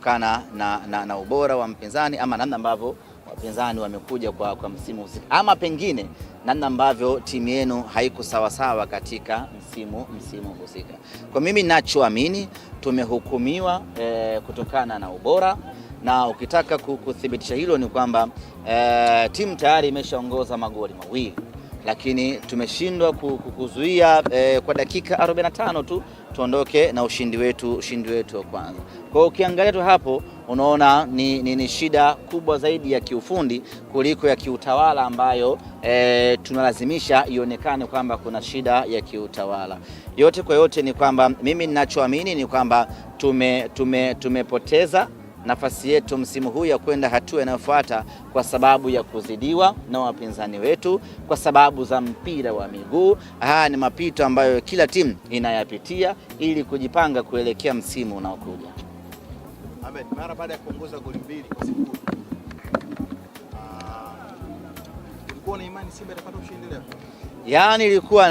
kutokana na ubora wa mpinzani ama namna ambavyo wapinzani wamekuja kwa msimu husika, ama pengine namna ambavyo timu yenu haiko sawasawa katika msimu husika. Kwa mimi ninachoamini tumehukumiwa kutokana na ubora, na ukitaka kuthibitisha hilo ni kwamba timu tayari imeshaongoza magoli mawili, lakini tumeshindwa kuzuia kwa dakika 45 tu tuondoke na ushindi wetu wa kwanza. Kwa hiyo ukiangalia tu hapo unaona ni shida kubwa zaidi ya kiufundi kuliko ya kiutawala ambayo tunalazimisha ionekane kwamba kuna shida ya kiutawala. Yote kwa yote ni kwamba mimi ninachoamini ni kwamba tumepoteza nafasi yetu msimu huu ya kwenda hatua inayofuata kwa sababu ya kuzidiwa na wapinzani wetu, kwa sababu za mpira wa miguu. Haya ni mapito ambayo kila timu inayapitia ili kujipanga kuelekea msimu unaokuja. Ahmed, mara baada ya kuongoza goli 2 kwa sifuri, ulikuwa na imani Simba itapata ushindi leo? Yaani nilikuwa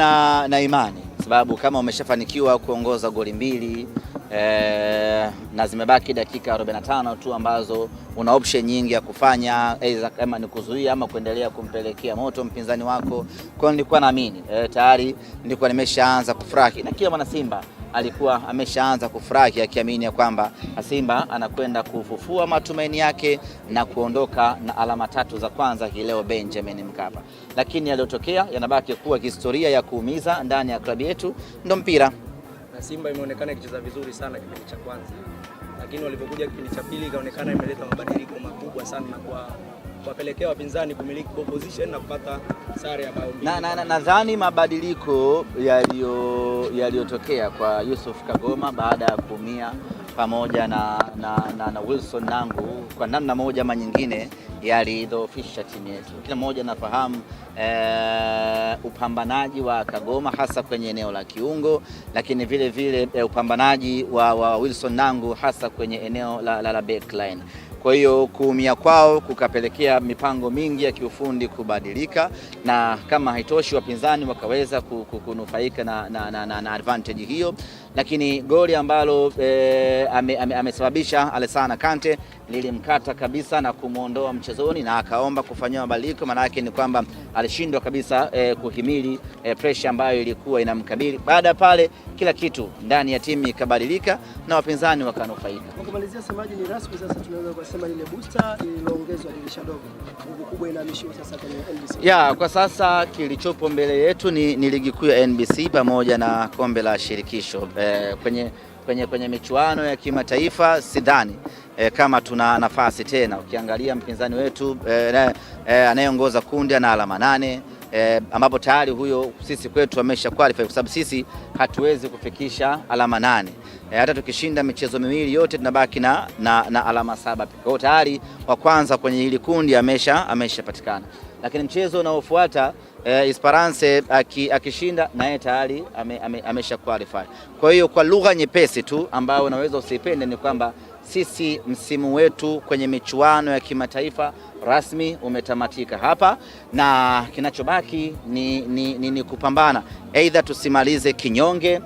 na imani, sababu kama umeshafanikiwa kuongoza goli 2 na zimebaki dakika 45 tu ambazo una option nyingi ya kufanya, aidha kama ni kuzuia ama kuendelea kumpelekea moto mpinzani wako. Kwa nilikuwa naamini tayari nilikuwa nimeshaanza kufurahi, na kila mwana Simba alikuwa ameshaanza kufurahi akiamini ya kwamba Simba anakwenda kufufua matumaini yake na kuondoka na alama 3 za kwanza hii leo Benjamin Mkapa. Lakini yaliyotokea yanabaki kuwa historia ya kuumiza ndani ya klabu yetu, ndo mpira. Na Simba imeonekana ikicheza vizuri sana kipindi cha kwanza, lakini walipokuja kipindi cha pili ikaonekana imeleta mabadiliko makubwa sana na kuwapelekea wapinzani kumiliki ball position na kupata sare ya bao mbili. Nadhani mabadiliko yaliyotokea kwa Yusuf Kagoma baada ya kuumia pamoja na Wilson Nangu kwa namna moja ama nyingine yalidhoofisha timu yetu. Kila mmoja anafahamu upambanaji wa Kagoma hasa kwenye eneo la kiungo, lakini vile vile upambanaji wa Wilson Nangu hasa kwenye eneo la backline. Kwa hiyo kuumia kwao kukapelekea mipango mingi ya kiufundi kubadilika, na kama haitoshi wapinzani wakaweza kunufaika na advantage hiyo. Lakini goli ambalo amesababisha Alassane Kante lilimkata kabisa na kumuondoa mchezoni na akaomba kufanywa mabadiliko. Maana yake ni kwamba alishindwa kabisa kuhimili pressure ambayo ilikuwa inamkabili. Baada pale kila kitu ndani ya timu ikabadilika na wapinzani wakanufaika. Kwa kumalizia, semaji ni rasmi sasa, tunaweza kusema ile booster iliongezwa dirisha dogo, nguvu kubwa inahamishiwa sasa kwenye NBC. Ya, kwa sasa kilichopo mbele yetu ni ligi kuu ya NBC pamoja na kombe la shirikisho. Kwenye michuano ya kimataifa sidhani kama tuna nafasi tena. Ukiangalia mpinzani wetu anayeongoza kundi ana alama 8, ambapo tayari huyo sisi kwetu amesha qualify, kwa sababu sisi hatuwezi kufikisha alama 8. Hata tukishinda michezo miwili yote tunabaki na alama 7. Kwa hiyo tayari wa kwanza kwenye hili kundi ameshapatikana. Lakini mchezo unaofuata Esperance akishinda naye tayari amesha qualify. Kwa hiyo kwa lugha nyepesi tu ambayo unaweza usipende ni kwamba sisi msimu wetu kwenye michuano ya kimataifa rasmi umetamatika hapa, na kinachobaki ni kupambana, aidha tusimalize kinyonge,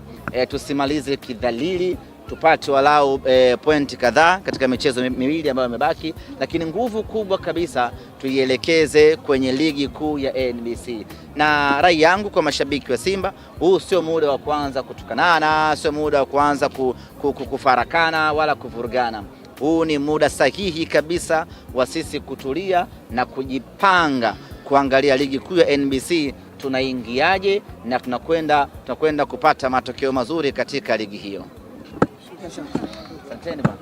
tusimalize kidhalili, tupate walau pointi kadhaa katika michezo miwili ambayo imebaki, lakini nguvu kubwa kabisa tuielekeze kwenye ligi kuu ya NBC. Na rai yangu kwa mashabiki wa Simba, huu sio muda wa kuanza kutukanana, sio muda wa kuanza kufarakana wala kuvurugana. Huu ni muda sahihi kabisa wa sisi kutulia na kujipanga kuangalia ligi kuu ya NBC tunaingiaje na tunakwenda kupata matokeo mazuri katika ligi hiyo. Asanteni bwana.